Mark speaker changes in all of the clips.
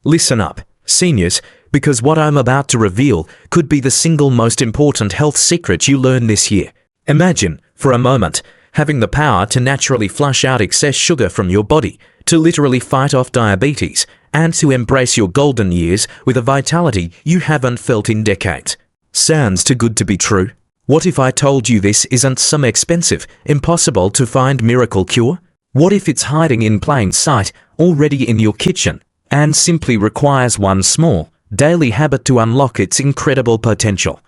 Speaker 1: Listen up, seniors, because what I'm about to reveal could be the single most important health secret you learn this year. Imagine, for a moment, having the power to naturally flush out excess sugar from your body, to literally fight off diabetes, and to embrace your golden years with a vitality you haven't felt in decades. Sounds too good to be true? What if I told you this isn't some expensive, impossible to find miracle cure? What if it's hiding in plain sight, already in your kitchen, and simply requires one small, daily habit to unlock its incredible potential?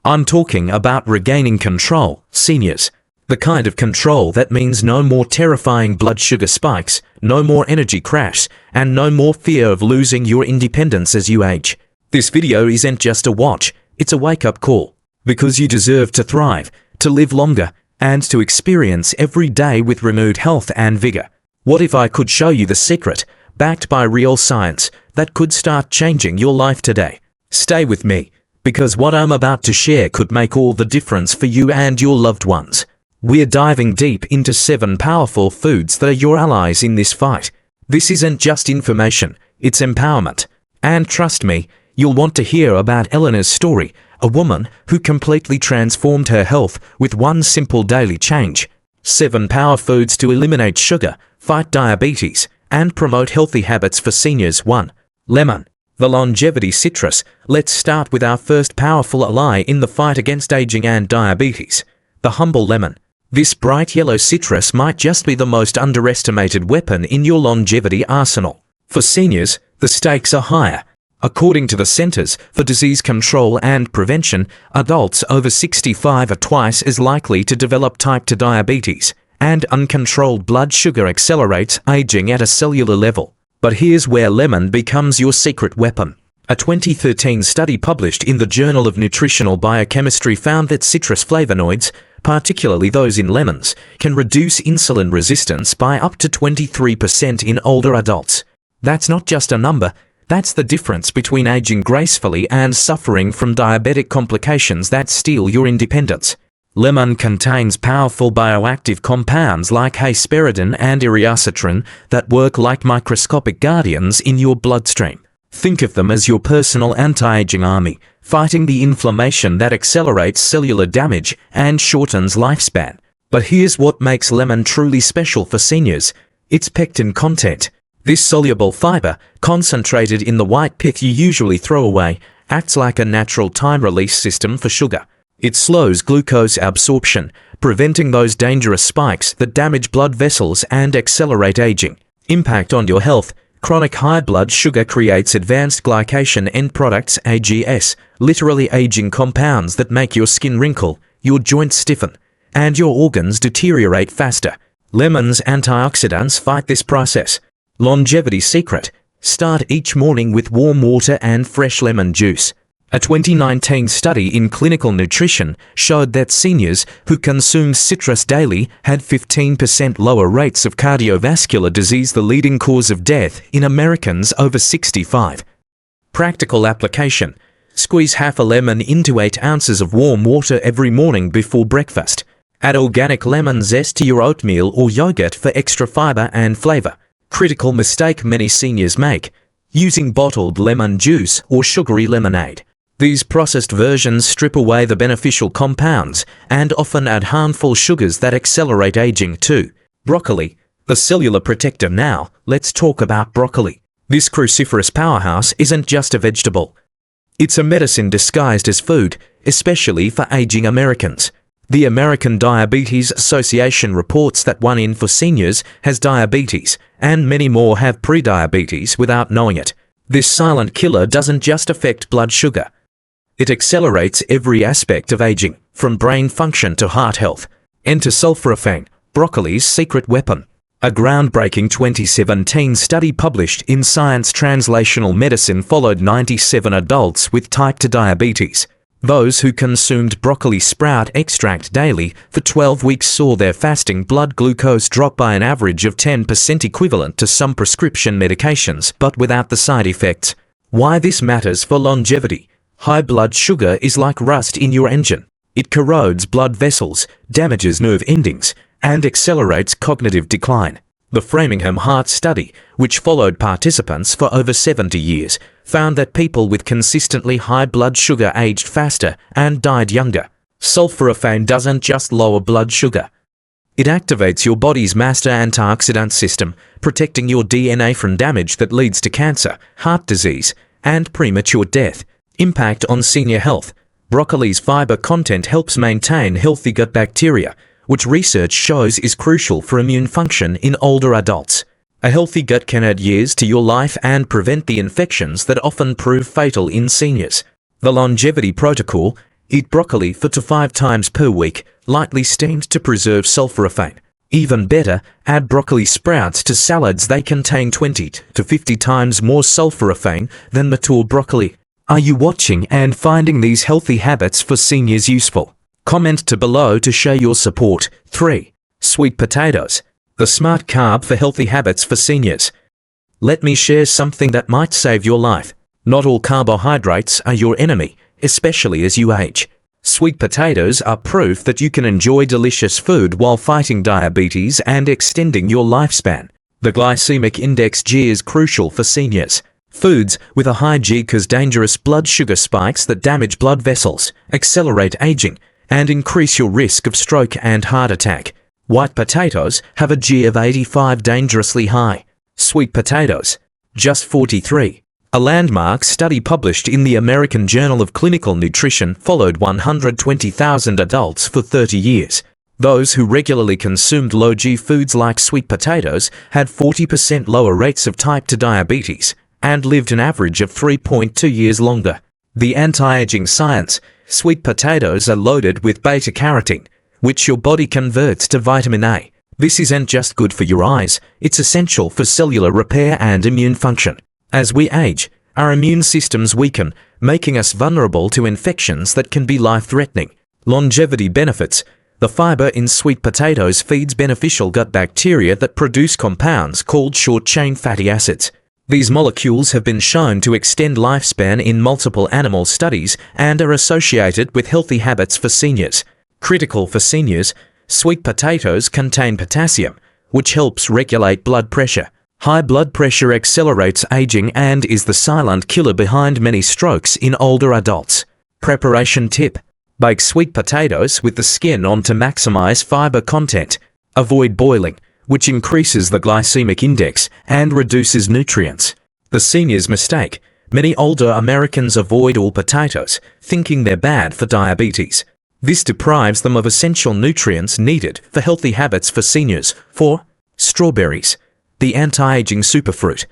Speaker 1: I'm talking about regaining control, seniors. The kind of control that means no more terrifying blood sugar spikes, no more energy crash, and no more fear of losing your independence as you age. This video isn't just a watch, it's a wake-up call. Because you deserve to thrive, to live longer, and to experience every day with renewed health and vigor. What if I could show you the secret, backed by real science, that could start changing your life today? Stay with me, because what I'm about to share could make all the difference for you and your loved ones. We're diving deep into 7 powerful foods that are your allies in this fight. This isn't just information, it's empowerment. And trust me, you'll want to hear about Eleanor's story, a woman who completely transformed her health with one simple daily change. 7 power foods to eliminate sugar, fight diabetes, and promote healthy habits for seniors. 1. Lemon. The longevity citrus. Let's start with our first powerful ally in the fight against aging and diabetes. The humble lemon. This bright yellow citrus might just be the most underestimated weapon in your longevity arsenal. For seniors, the stakes are higher. According to the Centers for Disease Control and Prevention, adults over 65 are twice as likely to develop type 2 diabetes, and uncontrolled blood sugar accelerates aging at a cellular level. But here's where lemon becomes your secret weapon. A 2013 study published in the Journal of Nutritional Biochemistry found that citrus flavonoids, particularly those in lemons, can reduce insulin resistance by up to 23% in older adults. That's not just a number. That's the difference between aging gracefully and suffering from diabetic complications that steal your independence. Lemon contains powerful bioactive compounds like hesperidin and iriacetrin that work like microscopic guardians in your bloodstream. Think of them as your personal anti-aging army, fighting the inflammation that accelerates cellular damage and shortens lifespan. But here's what makes lemon truly special for seniors: its pectin content. This soluble fiber, concentrated in the white pith you usually throw away, acts like a natural time-release system for sugar. It slows glucose absorption, preventing those dangerous spikes that damage blood vessels and accelerate aging. Impact on your health. Chronic high blood sugar creates advanced glycation end products, AGS, literally aging compounds that make your skin wrinkle, your joints stiffen, and your organs deteriorate faster. Lemon's antioxidants fight this process. Longevity secret. Start each morning with warm water and fresh lemon juice. A 2019 study in clinical nutrition showed that seniors who consumed citrus daily had 15% lower rates of cardiovascular disease, the leading cause of death in Americans over 65. Practical application. Squeeze half a lemon into 8 ounces of warm water every morning before breakfast. Add organic lemon zest to your oatmeal or yogurt for extra fiber and flavor. Critical mistake many seniors make: using bottled lemon juice or sugary lemonade. These processed versions strip away the beneficial compounds and often add harmful sugars that accelerate aging too. Broccoli. The cellular protector. Now, let's talk about broccoli. This cruciferous powerhouse isn't just a vegetable. It's a medicine disguised as food, especially for aging Americans. The American Diabetes Association reports that 1 in 4 seniors has diabetes, and many more have prediabetes without knowing it. This silent killer doesn't just affect blood sugar. It accelerates every aspect of aging, from brain function to heart health. Enter sulforaphane, broccoli's secret weapon. A groundbreaking 2017 study published in Science Translational Medicine followed 97 adults with type 2 diabetes. Those who consumed broccoli sprout extract daily for 12 weeks saw their fasting blood glucose drop by an average of 10%, equivalent to some prescription medications, but without the side effects. Why this matters for longevity. High blood sugar is like rust in your engine. It corrodes blood vessels, damages nerve endings, and accelerates cognitive decline. The Framingham Heart Study, which followed participants for over 70 years, found that people with consistently high blood sugar aged faster and died younger. Sulforaphane doesn't just lower blood sugar. It activates your body's master antioxidant system, protecting your DNA from damage that leads to cancer, heart disease, and premature death. Impact on senior health. Broccoli's fiber content helps maintain healthy gut bacteria, which research shows is crucial for immune function in older adults. A healthy gut can add years to your life and prevent the infections that often prove fatal in seniors. The longevity protocol: eat broccoli 4 to 5 times per week, lightly steamed to preserve sulforaphane. Even better, add broccoli sprouts to salads. They contain 20 to 50 times more sulforaphane than mature broccoli. Are you watching and finding these healthy habits for seniors useful? Comment to below to show your support. 3. Sweet potatoes. The smart carb for healthy habits for seniors. Let me share something that might save your life. Not all carbohydrates are your enemy, especially as you age. Sweet potatoes are proof that you can enjoy delicious food while fighting diabetes and extending your lifespan. The glycemic index G is crucial for seniors. Foods with a high G cause dangerous blood sugar spikes that damage blood vessels, accelerate aging, and increase your risk of stroke and heart attack. White potatoes have a G of 85, dangerously high. Sweet potatoes, just 43. A landmark study published in the American Journal of Clinical Nutrition followed 120,000 adults for 30 years. Those who regularly consumed low-G foods like sweet potatoes had 40% lower rates of type 2 diabetes and lived an average of 3.2 years longer. The anti-aging science: sweet potatoes are loaded with beta-carotene, which your body converts to vitamin A. This isn't just good for your eyes, it's essential for cellular repair and immune function. As we age, our immune systems weaken, making us vulnerable to infections that can be life-threatening. Longevity benefits. The fiber in sweet potatoes feeds beneficial gut bacteria that produce compounds called short-chain fatty acids. These molecules have been shown to extend lifespan in multiple animal studies and are associated with healthy habits for seniors. Critical for seniors, sweet potatoes contain potassium, which helps regulate blood pressure. High blood pressure accelerates aging and is the silent killer behind many strokes in older adults. Preparation tip: bake sweet potatoes with the skin on to maximize fiber content. Avoid boiling, which increases the glycemic index and reduces nutrients. The senior's mistake: many older Americans avoid all potatoes, thinking they're bad for diabetes. This deprives them of essential nutrients needed for healthy habits for seniors. 4. Strawberries, the anti-aging superfruit.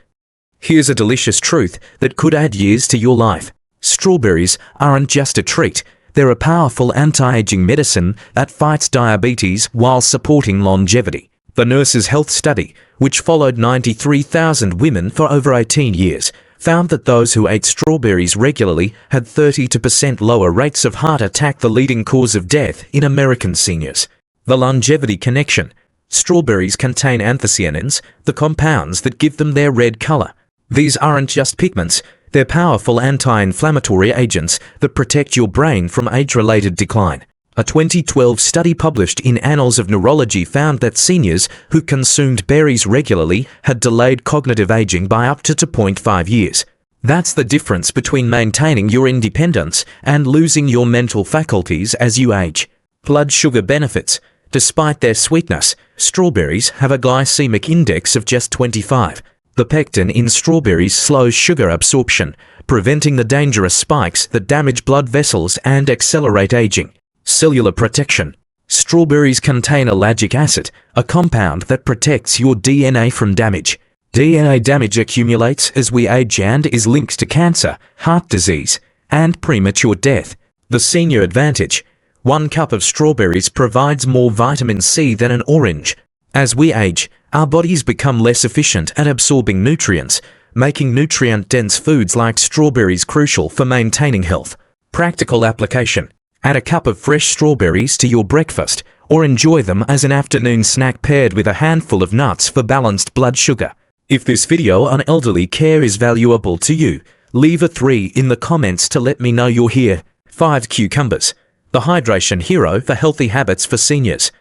Speaker 1: Here's a delicious truth that could add years to your life. Strawberries aren't just a treat, they're a powerful anti-aging medicine that fights diabetes while supporting longevity. The Nurses' Health Study, which followed 93,000 women for over 18 years, found that those who ate strawberries regularly had 32% lower rates of heart attack, the leading cause of death in American seniors. The longevity connection. Strawberries contain anthocyanins, the compounds that give them their red color. These aren't just pigments, they're powerful anti-inflammatory agents that protect your brain from age-related decline. A 2012 study published in Annals of Neurology found that seniors who consumed berries regularly had delayed cognitive aging by up to 2.5 years. That's the difference between maintaining your independence and losing your mental faculties as you age. Blood sugar benefits. Despite their sweetness, strawberries have a glycemic index of just 25. The pectin in strawberries slows sugar absorption, preventing the dangerous spikes that damage blood vessels and accelerate aging. Cellular protection. Strawberries contain ellagic acid, a compound that protects your DNA from damage. DNA damage accumulates as we age and is linked to cancer, heart disease, and premature death. The senior advantage. 1 cup of strawberries provides more vitamin C than an orange. As we age, our bodies become less efficient at absorbing nutrients, making nutrient-dense foods like strawberries crucial for maintaining health. Practical application. Add a cup of fresh strawberries to your breakfast, or enjoy them as an afternoon snack paired with a handful of nuts for balanced blood sugar. If this video on elderly care is valuable to you, leave a 3 in the comments to let me know you're here. 5. Cucumbers, the hydration hero for healthy habits for seniors.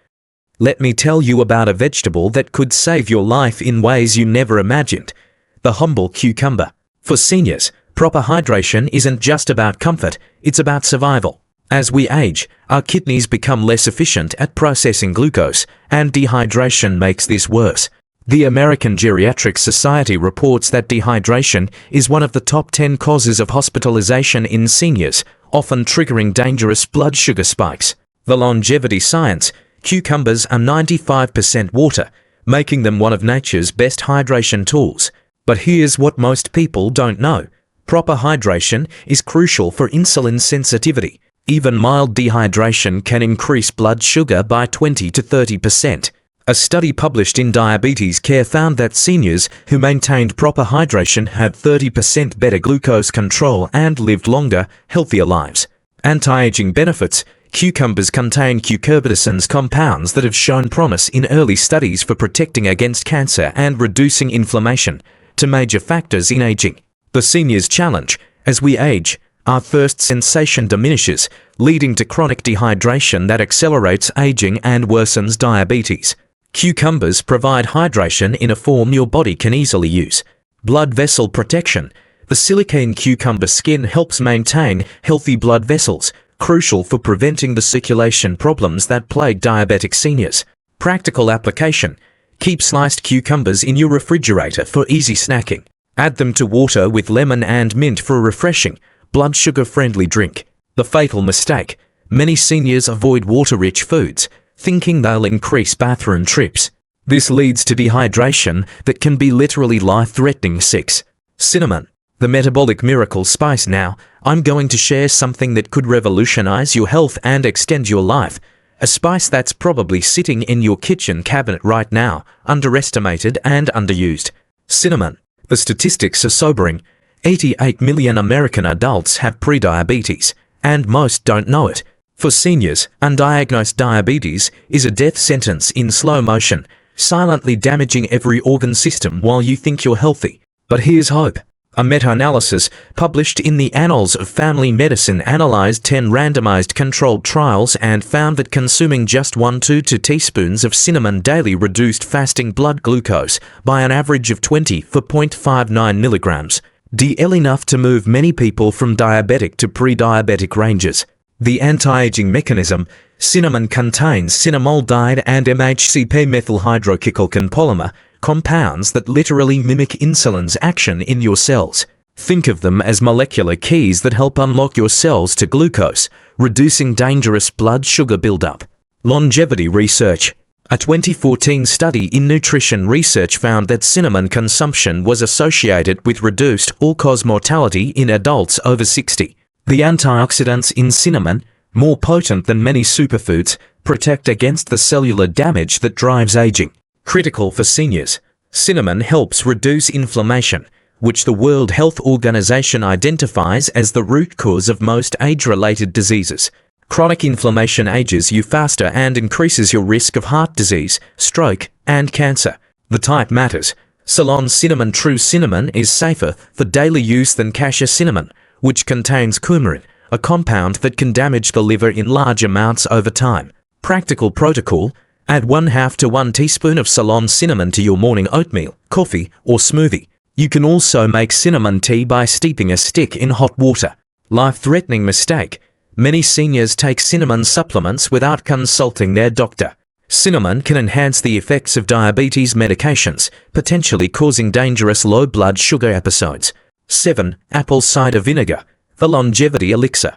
Speaker 1: Let me tell you about a vegetable that could save your life in ways you never imagined. The humble cucumber. For seniors, proper hydration isn't just about comfort, it's about survival. As we age, our kidneys become less efficient at processing glucose, and dehydration makes this worse. The American Geriatric Society reports that dehydration is one of the top 10 causes of hospitalization in seniors, often triggering dangerous blood sugar spikes. The longevity science: cucumbers are 95% water, making them one of nature's best hydration tools. But here's what most people don't know. Proper hydration is crucial for insulin sensitivity. Even mild dehydration can increase blood sugar by 20 to 30%. A study published in Diabetes Care found that seniors who maintained proper hydration had 30% better glucose control and lived longer, healthier lives. Anti-aging benefits: cucumbers contain cucurbitacins, compounds that have shown promise in early studies for protecting against cancer and reducing inflammation, to major factors in aging. The senior's challenge: as we age, our thirst sensation diminishes, leading to chronic dehydration that accelerates aging and worsens diabetes. Cucumbers provide hydration in a form your body can easily use. Blood vessel protection: the silicone cucumber skin helps maintain healthy blood vessels, crucial for preventing the circulation problems that plague diabetic seniors. Practical application: keep sliced cucumbers in your refrigerator for easy snacking. Add them to water with lemon and mint for a refreshing, blood sugar-friendly drink. The fatal mistake: many seniors avoid water-rich foods, thinking they'll increase bathroom trips. This leads to dehydration that can be literally life-threatening. 6. Cinnamon. The metabolic miracle spice. Now, I'm going to share something that could revolutionize your health and extend your life. A spice that's probably sitting in your kitchen cabinet right now, underestimated and underused. Cinnamon. The statistics are sobering. 88 million American adults have prediabetes, and most don't know it. For seniors, undiagnosed diabetes is a death sentence in slow motion, silently damaging every organ system while you think you're healthy. But here's hope. A meta-analysis published in the Annals of Family Medicine analyzed 10 randomized controlled trials and found that consuming just 1 to 2 teaspoons of cinnamon daily reduced fasting blood glucose by an average of 20.59 milligrams (dl), enough to move many people from diabetic to pre-diabetic ranges. The anti-aging mechanism: cinnamon contains cinnamolidine and MHCP methylhydroxycalcan polymer, compounds that literally mimic insulin's action in your cells. Think of them as molecular keys that help unlock your cells to glucose, reducing dangerous blood sugar buildup. Longevity research. A 2014 study in Nutrition Research found that cinnamon consumption was associated with reduced all-cause mortality in adults over 60. The antioxidants in cinnamon, more potent than many superfoods, protect against the cellular damage that drives aging. Critical for seniors: cinnamon helps reduce inflammation, which the World Health Organization identifies as the root cause of most age-related diseases. Chronic inflammation ages you faster and increases your risk of heart disease, stroke, and cancer. The type matters. Ceylon cinnamon. True cinnamon is safer for daily use than cassia cinnamon, which contains coumarin, a compound that can damage the liver in large amounts over time. Practical protocol: add 1/2 to 1 teaspoon of Ceylon cinnamon to your morning oatmeal, coffee, or smoothie. You can also make cinnamon tea by steeping a stick in hot water. Life-threatening mistake: many seniors take cinnamon supplements without consulting their doctor. Cinnamon can enhance the effects of diabetes medications, potentially causing dangerous low blood sugar episodes. 7. Apple cider vinegar. The longevity elixir.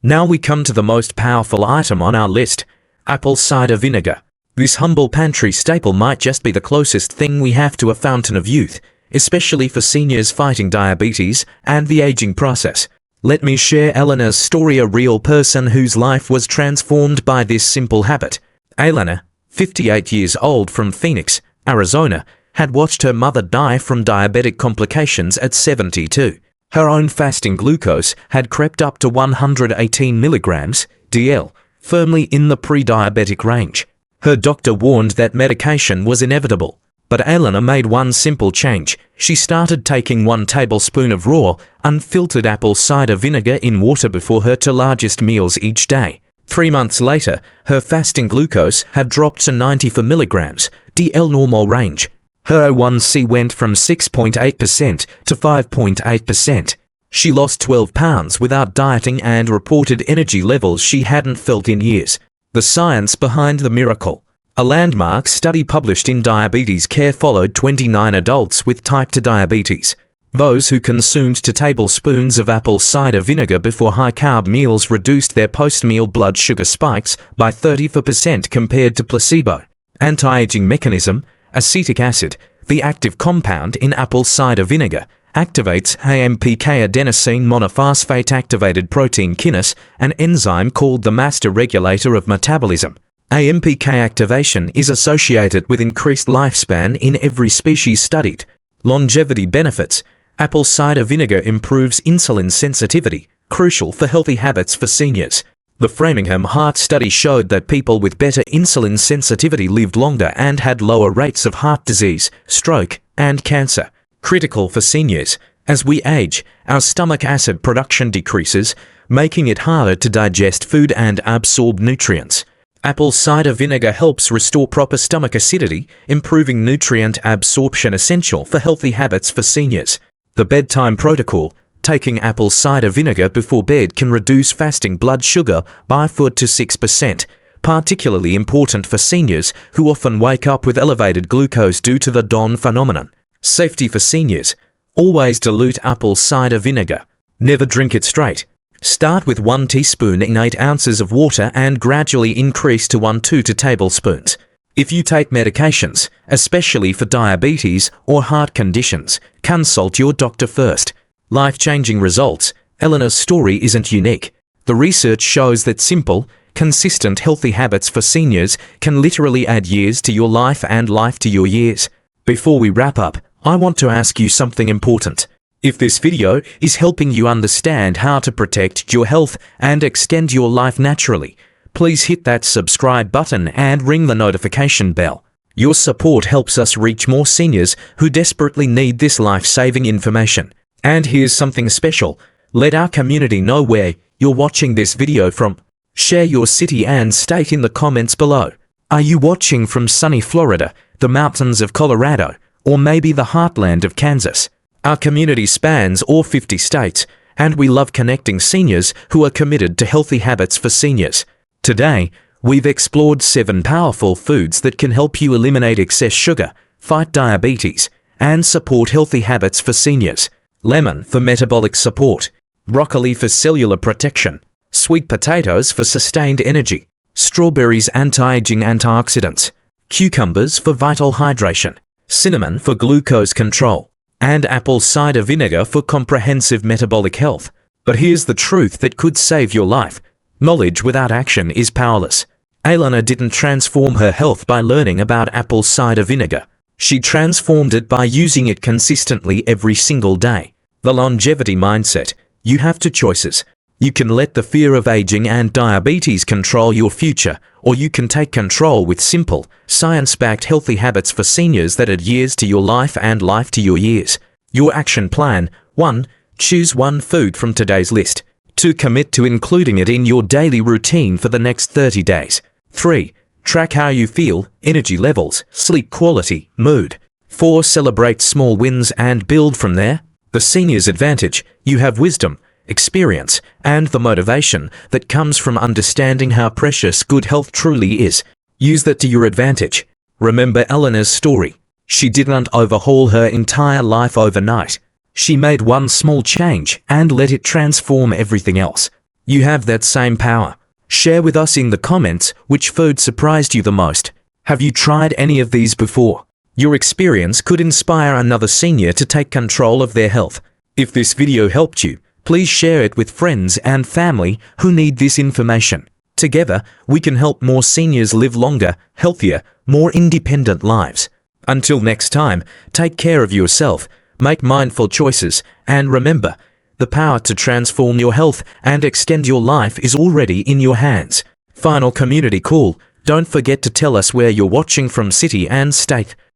Speaker 1: Now we come to the most powerful item on our list: apple cider vinegar. This humble pantry staple might just be the closest thing we have to a fountain of youth, especially for seniors fighting diabetes and the aging process. Let me share Eleanor's story, a real person whose life was transformed by this simple habit. Eleanor, 58 years old, from Phoenix, Arizona, had watched her mother die from diabetic complications at 72. Her own fasting glucose had crept up to 118 milligrams (dl), firmly in the pre-diabetic range. Her doctor warned that medication was inevitable, but Eleanor made one simple change. She started taking 1 tablespoon of raw, unfiltered apple cider vinegar in water before her 2 largest meals each day. 3 months later, her fasting glucose had dropped to 94 milligrams, DL normal range. Her A1C went from 6.8% to 5.8%. She lost 12 pounds without dieting and reported energy levels she hadn't felt in years. The science behind the miracle. A landmark study published in Diabetes Care followed 29 adults with type 2 diabetes. Those who consumed 2 tablespoons of apple cider vinegar before high-carb meals reduced their post-meal blood sugar spikes by 34% compared to placebo. Anti-aging mechanism: acetic acid, the active compound in apple cider vinegar, activates AMPK adenosine monophosphate activated protein kinase, an enzyme called the master regulator of metabolism. AMPK activation is associated with increased lifespan in every species studied. Longevity benefits: apple cider vinegar improves insulin sensitivity, crucial for healthy habits for seniors. The Framingham Heart Study showed that people with better insulin sensitivity lived longer and had lower rates of heart disease, stroke, and cancer. Critical for seniors. As we age, our stomach acid production decreases, making it harder to digest food and absorb nutrients. Apple cider vinegar helps restore proper stomach acidity, improving nutrient absorption essential for healthy habits for seniors. The Bedtime Protocol: taking apple cider vinegar before bed can reduce fasting blood sugar by 4 to 6%, particularly important for seniors who often wake up with elevated glucose due to the dawn phenomenon. Safety for seniors: always dilute apple cider vinegar. Never drink it straight. Start with 1 teaspoon in 8 ounces of water and gradually increase to 1-2 tablespoons. If you take medications, especially for diabetes or heart conditions, consult your doctor first. Life-changing results. Eleanor's story isn't unique. The research shows that simple, consistent healthy habits for seniors can literally add years to your life and life to your years. Before we wrap up, I want to ask you something important. If this video is helping you understand how to protect your health and extend your life naturally, please hit that subscribe button and ring the notification bell. Your support helps us reach more seniors who desperately need this life-saving information. And here's something special. Let our community know where you're watching this video from. Share your city and state in the comments below. Are you watching from sunny Florida, the mountains of Colorado, or maybe the heartland of Kansas? Our community spans all 50 states, and we love connecting seniors who are committed to healthy habits for seniors. Today, we've explored 7 powerful foods that can help you eliminate excess sugar, fight diabetes, and support healthy habits for seniors. Lemon for metabolic support, broccoli for cellular protection, sweet potatoes for sustained energy, strawberries anti-aging antioxidants, cucumbers for vital hydration, cinnamon for glucose control, and apple cider vinegar for comprehensive metabolic health. But here's the truth that could save your life. Knowledge without action is powerless. Eleanor didn't transform her health by learning about apple cider vinegar. She transformed it by using it consistently every single day. The longevity mindset. You have 2 choices. You can let the fear of aging and diabetes control your future, or you can take control with simple, science-backed healthy habits for seniors that add years to your life and life to your years. Your action plan: 1. Choose 1 food from today's list. 2. Commit to including it in your daily routine for the next 30 days. 3. Track how you feel, energy levels, sleep quality, mood. 4. Celebrate small wins and build from there. The senior's advantage: you have wisdom, experience, and the motivation that comes from understanding how precious good health truly is. Use that to your advantage. Remember Eleanor's story. She didn't overhaul her entire life overnight. She made 1 small change and let it transform everything else. You have that same power. Share with us in the comments which food surprised you the most. Have you tried any of these before? Your experience could inspire another senior to take control of their health. If this video helped you, please share it with friends and family who need this information. Together, we can help more seniors live longer, healthier, more independent lives. Until next time, take care of yourself, make mindful choices, and remember, the power to transform your health and extend your life is already in your hands. Final community call: don't forget to tell us where you're watching from, city and state.